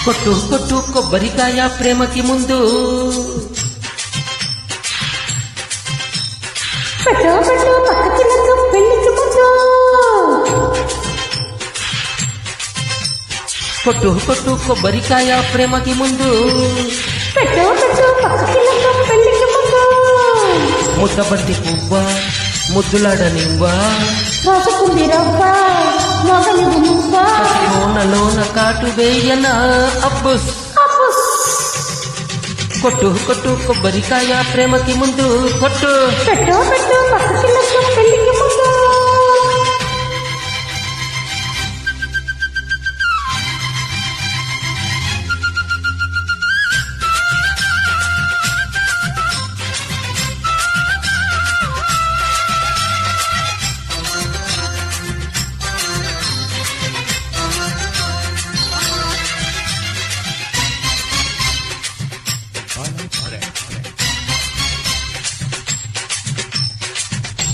కొట్టు కొట్టు కొబ్బరికాయ ప్రేమకి ముందు పట్టు పట్టు పక్క పిల్లకు పెళ్లికి ముందు కొట్టు కొట్టు కొబ్బరికాయ ప్రేమకి ముందు పట్టు పట్టు పక్క పిల్లకు పెళ్లికి ముందు ముద్దబంతి పువ్వా ముద్దులాడనివ్వా రాసుకుంది రవ్వ మొగలి మువ్వ లోన కాటు వేయనా అబ్బుస్ కొట్టు కొట్టు కొబ్బరికాయ ప్రేమకి ముందు కొట్టు పెట్టు పెట్టు పక్క పిల్లకు పెళ్లికి ముందు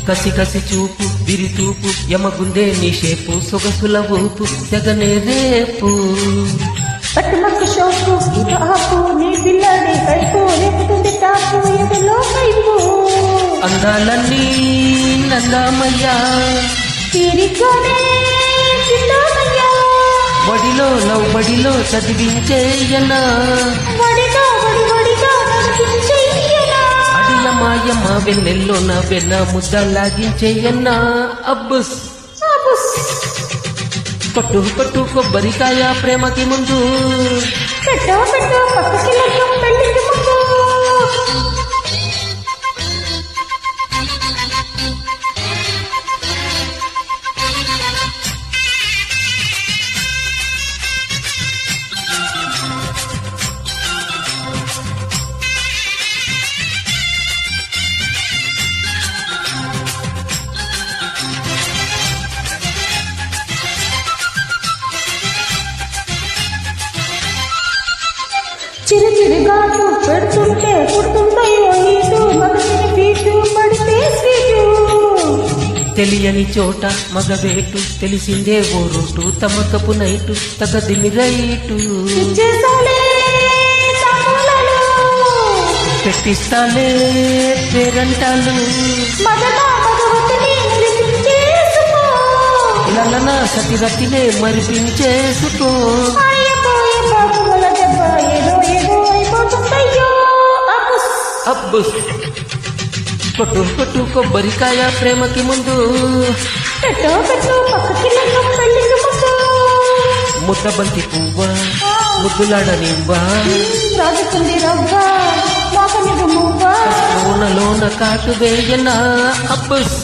కసి కసి చూపు విరి చూపు యమగుందే నీ షేపు సొగసుల ఊపు తెగనే రేపు పట్టుమక్క షోపు ఇటు ఆపు నీ పిల్లని కైపు రేపుతుంది టాపు ఎదులో కైపు అందాలన్నీ నందామయ్యా తీరికోనే చిన్నమయ్యా బడిలో లవ్ బడిలో చదివించేయనా వడిలో వడిలో నడిపించేయ్యనా అడియమాయమ్మ వెన్నెల్లో నా వెన్న ముద్ద లాగించేయన్నా అబ్బుస్ అబుస్ కొట్టు కొట్టు కొబ్బరికాయ ప్రేమకి ముందు పెట్టు పెట్టు పక్క పిల్లకు పెళ్లికి ముందు చిరు చిరుగాటు పెడుతుంటే పుడుతుంటాయో ఈటు మగసిని పీటు పడితే స్వీటు తెలియని చోట మగవేటు తెలిసిందే ఓ రూటు తమకపు నైటు తగదిమి రైటు ఇచ్చేసాలే తాంబూలాలు పెట్టిస్తాలే పేరంటాలు మగనా మగవతిని మురిపించేసుకో లలనా సతిరతినే మరిపించేసుకో ఆయపోయే బాబుల దెబ్బ ఏదో ఏదో అయిపోతుందయ్యో అబుస్ అబ్బుస్ కొట్టు కొట్టు కొబ్బరికాయ ప్రేమకి ముందు పెట్టు పెట్టు పక్క పిల్లకు పెళ్లికి ముందు ముద్దబంతి పువ్వా ముద్దులాడనివ్వా రాజుకుంది రవ్వ మోకనిగు మువ్వ లోన కాటు వేయనా అబ్బుస్